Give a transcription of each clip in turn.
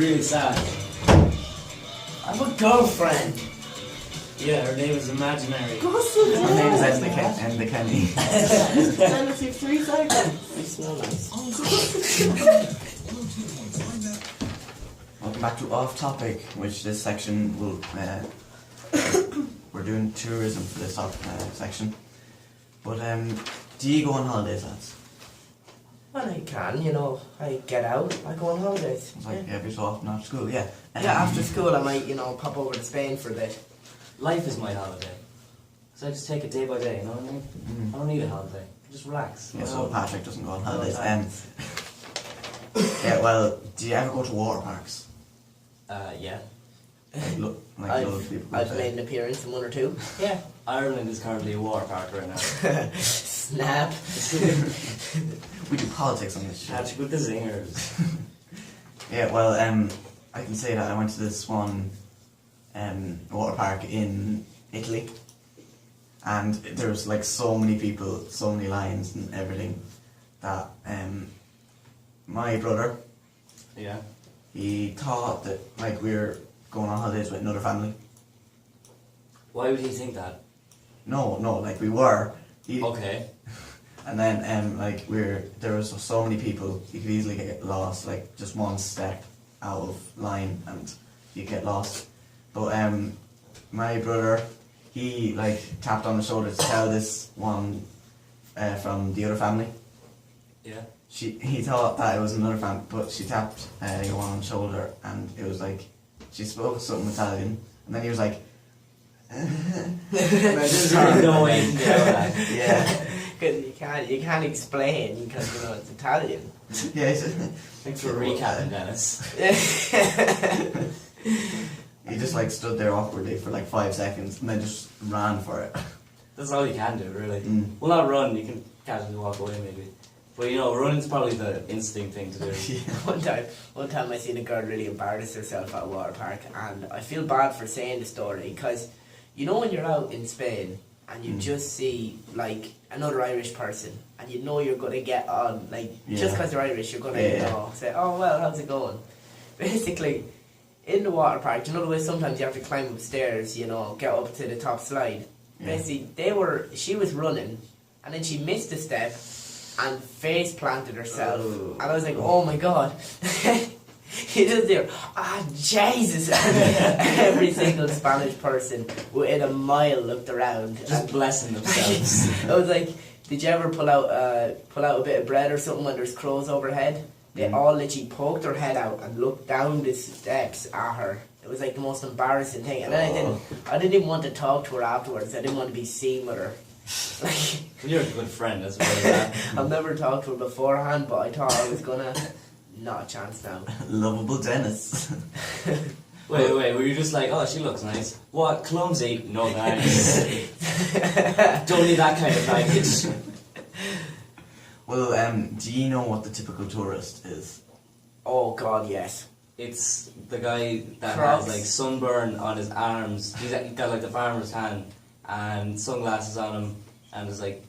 really sad. I have a girlfriend. Yeah, her name is imaginary. Go sit down. My name is Enda Kenny. Dennis, you've 3 seconds. You smell nice. Welcome back to Off Topic, which this section will. We're doing tourism for this section. But do you go on holidays, lads? When I can, you know, I get out, I go on holidays. It's like every so often after school, yeah. Yeah, after school I might, you know, pop over to Spain for a bit. Life is my holiday. So I just take it day by day, you know what I mean? I don't need a holiday. I just relax. Yeah, so Patrick doesn't go on holidays. Yeah, well, do you ever go to water parks? Yeah. Like I've loads of people go I've to. made an appearance in 1 or 2. Yeah. Ireland is currently a water park right now. Snap. We do politics on this shit. Patrick with the zingers. Yeah, well, I can say that I went to this one water park in Italy, and there was like so many people, so many lines and everything, that my brother, Yeah. he thought that like we were going on holidays with another family. Why would he think that? No, like we were. Okay. And then like there was so many people, you could easily get lost, like just one step out of line and you get lost. But my brother, he like tapped on the shoulder to tell this one from the other family. Yeah. He thought that it was another family, but she tapped one on the shoulder and it was like, she spoke something Italian, and then he was like, There's really no way you can get out of that. yeah. Because you can't explain because, you know, it's Italian. Yeah, he said, Thanks for recapping, Dennis. he just like stood there awkwardly for like 5 seconds and then just ran for it. That's all you can do, really. Mm. Well, not run, you can casually walk away maybe. But you know, running's probably the instinct thing to do. Yeah. One time I seen a girl really embarrass herself at a water park, and I feel bad for saying the story because, you know, when you're out in Spain and you just see like another Irish person and you know you're going to get on, like just because they're Irish you're going to, you know, say, oh well, how's it going? Basically, in the water park, you know the way sometimes you have to climb upstairs, you know, get up to the top slide. Basically, she was running and then she missed a step and face planted herself, and I was like, oh my god. You just hear, Jesus. Every single Spanish person within a mile looked around, Just blessing themselves. I was like, did you ever pull out a bit of bread or something when there's crows overhead? They all literally poked their head out and looked down the steps at her. It was like the most embarrassing thing, and then I didn't even want to talk to her afterwards. I didn't want to be seen with her. Like, You're a good friend as well as that. I've never talked to her beforehand, but I thought I was gonna. Not a chance now. Lovable Dennis. Wait, were you just like, oh, she looks nice? What, clumsy? No thanks. Don't need that kind of baggage. Well, do you know what the typical tourist is? Oh god, yes. It's the guy that Crocs. has like sunburn on his arms. He's got like the farmer's hand and sunglasses on him, and it's like,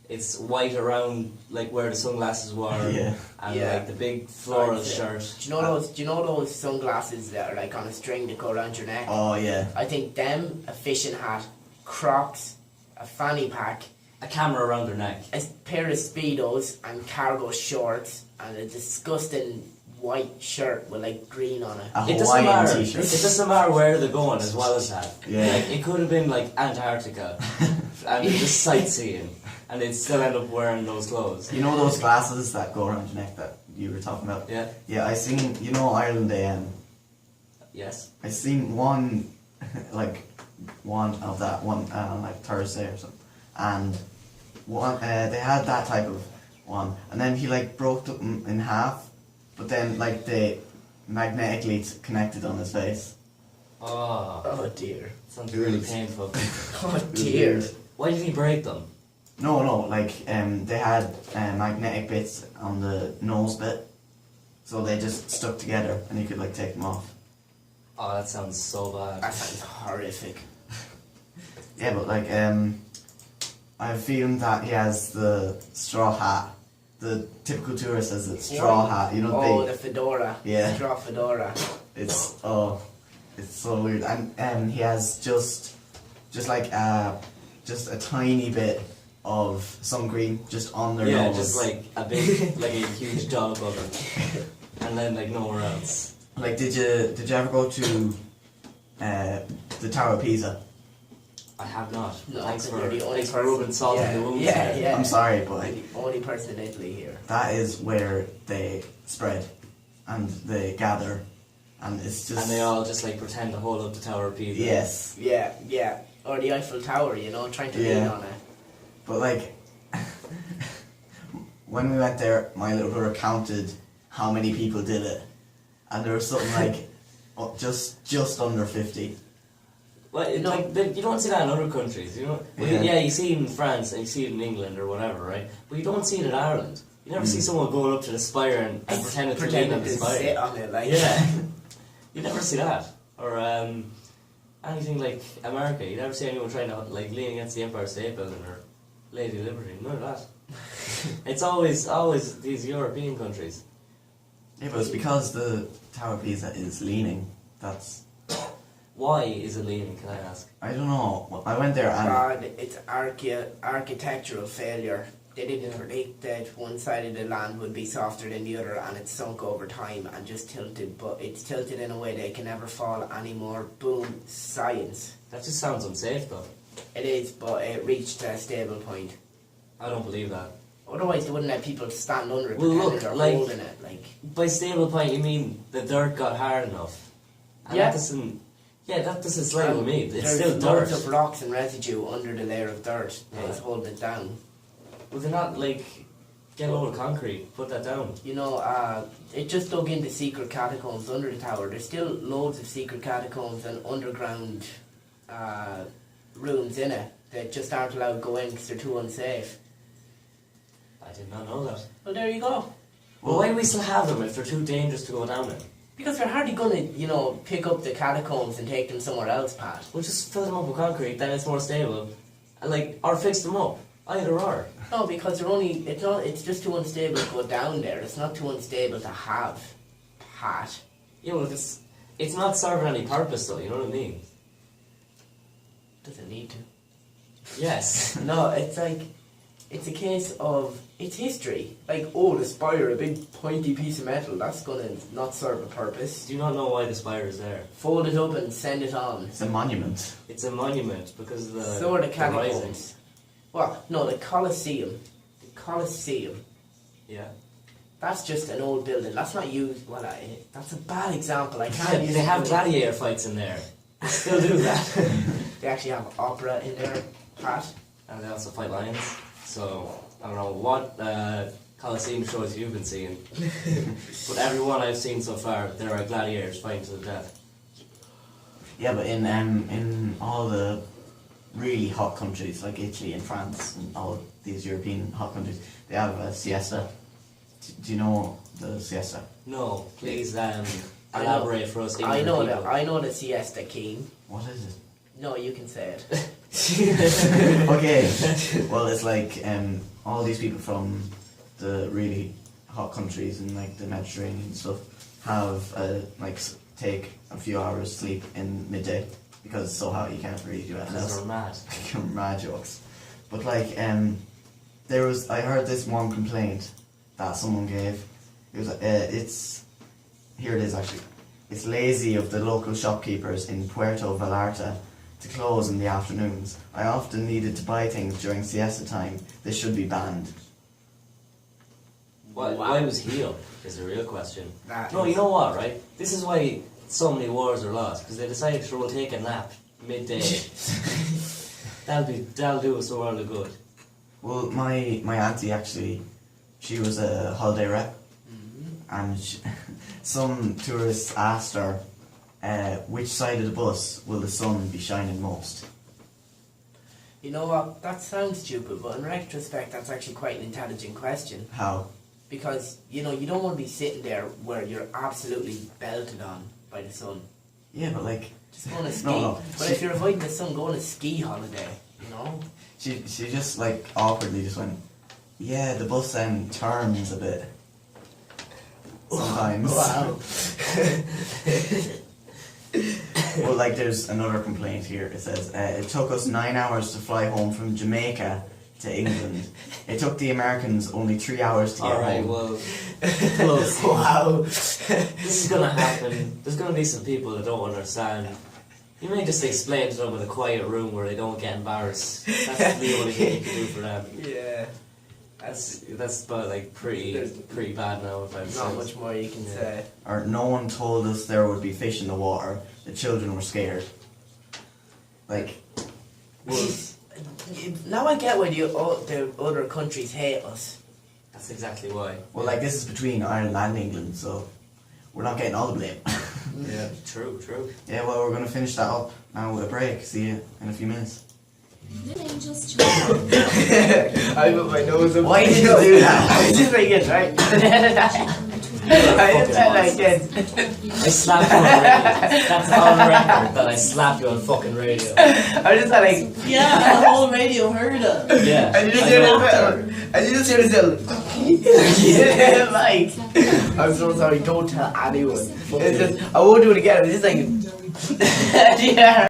it's white around like where the sunglasses were, and like the big floral shirt. Do you know those sunglasses that are like on a string that go around your neck? Oh yeah. I think them, a fishing hat, Crocs, a fanny pack, a camera around their neck, a pair of Speedos and cargo shorts, and a disgusting white shirt with like green on it. A it doesn't matter. It t-shirt. doesn't matter where they're going as well as that. Yeah. Like, it could have been like Antarctica and they're just sightseeing and they'd still end up wearing those clothes. You know those glasses that go around your neck that you were talking about? Yeah. Yeah, I seen, you know Ireland AM? Yes. I seen one of that one on like Thursday or something, and one they had that type of one, and then he like broke them in half, but then like they magnetically connected on his face. Oh dear. Sounds really painful. Oh dear. Why did he break them? No, like they had magnetic bits on the nose bit, so they just stuck together, and you could like take them off. Oh, that sounds so bad. That sounds horrific. Yeah, but like I have a feeling that he has the straw hat, the typical tourist has a straw hat, you know. Oh, the fedora. Yeah. Straw fedora. It's so weird, and he has just like just a tiny bit of sun cream just on their nose. Yeah, just like a big, like a huge dog on them, and then like nowhere else. Like, did you ever go to the Tower of Pisa? I have not. No, thanks for you're the only rubbing salt in the wounds. there. Yeah. I'm sorry, but I'm the only person in Italy here. that is where they spread and they gather, and it's just. And they all just like pretend to hold up the Tower of Pisa. Yes. Yeah. Or the Eiffel Tower, trying to lean on it. But like, when we went there, my little brother counted how many people did it, and there was something like just under 50. Well, you don't see that in other countries, you know. Well, you see it in France and you see it in England or whatever, right? But you don't see it in Ireland. You never see someone going up to the spire and pretending to lean on the spire. Sit on it, like. Yeah, you never see that. Or anything like America, you never see anyone trying to like lean against the Empire State Building or Lady Liberty. None of that. It's always these European countries. Yeah, but it's because the Tower of Pisa is leaning. That's. Why is it leaning, can I ask? I don't know. I went there and. God, it's architectural failure. They didn't predict that one side of the land would be softer than the other, and it sunk over time and just tilted. But it's tilted in a way that it can never fall anymore. Boom, science. That just sounds unsafe, though. It is, but it reached a stable point. I don't believe that. Otherwise, they wouldn't let people stand under it, Well, pretending look, they're like- holding it. Like, By stable point, you mean the dirt got hard enough. And Yeah. that doesn't slide with me. It's there's still loads dirt. of rocks and residue under the layer of dirt that is Right. holding it down. Would they not, like, get a load of concrete, put that down? It just dug into secret catacombs under the tower. There's still loads of secret catacombs and underground rooms in it that just aren't allowed to go in because they're too unsafe. I did not know that. Well, there you go. Well, why do we still have them if they're too dangerous to go down in? Because they're hardly going to, pick up the catacombs and take them somewhere else, Pat. We'll just fill them up with concrete, then it's more stable. And, or fix them up. Either or. No, because it's just too unstable to go down there. It's not too unstable to have, Pat. Yeah, well, it's not serving any purpose, though, you know what I mean? Doesn't need to. Yes. No, it's like, it's a case of, it's history. Like, the spire, a big pointy piece of metal, that's going to not serve a purpose. Do you not know why the spire is there? Fold it up and send it on. It's a monument. It's a monument because of the So are the rising. catacombs. Well, no, the Colosseum. The Colosseum. Yeah. That's just an old building. That's not used. That's a bad example. I can't use They it. have gladiator fights in there. They still do that. They actually have opera in there, Pat. And they also fight lions. So, I don't know what Colosseum shows you've been seeing. But every one I've seen so far, there are gladiators fighting to the death. Yeah, but in all the really hot countries like Italy and France and all these European hot countries, they have a siesta. Do you know the siesta? No, please elaborate for us. I know the siesta king. What is it? No, you can say it. Okay. Well, it's like all these people from the really hot countries and like the Mediterranean and stuff have take a few hours sleep in midday because it's so hot you can't really do anything else. They're mad. Mad jokes. But like I heard this one complaint that someone gave. It was here it is actually. It's lazy of the local shopkeepers in Puerto Vallarta to close in the afternoons. I often needed to buy things during siesta time. They should be banned. Why was he up is the real question. That No, is- you know what, right? This is why so many wars are lost, because they decided to go take a nap midday. That'll do us a world of good. Well, my auntie actually, she was a holiday rep, and some tourists asked her, which side of the bus will the sun be shining most? You know what? That sounds stupid, but in retrospect, that's actually quite an intelligent question. How? Because, you don't want to be sitting there where you're absolutely belted on by the sun. Yeah, but like... Just go on a ski. No. But if you're avoiding the sun, go on a ski holiday, She just like awkwardly just went, Yeah, the bus turns a bit. Sometimes. Wow. Well, like, there's another complaint here. It says, it took us 9 hours to fly home from Jamaica to England. It took the Americans only 3 hours to get Alright, home. well, close. Wow. This is gonna happen. There's gonna be some people that don't understand. You may just explain to them in a quiet room where they don't get embarrassed. That's the only thing you can do for them. Yeah. That's about like pretty bad now. If I'm Not much more you can say. Or no one told us there would be fish in the water. The children were scared. Like, Well, now I get why the other countries hate us. That's exactly why. well, like, this is between Ireland and England, so we're not getting all the blame. Yeah, true. Yeah, well, we're gonna finish that up now with a break. See you in a few minutes. I put my nose up. Why did you do that? I was just like it, right? I just felt like it. I slapped you on radio. That's on record that I slapped you on fucking radio. I just felt like. Yeah, the whole radio heard us. Yeah. And you just hear this. And you just hear this. Yeah, like. I'm so sorry. Don't tell anyone. It's just. I won't do it again. It's just like. Yeah.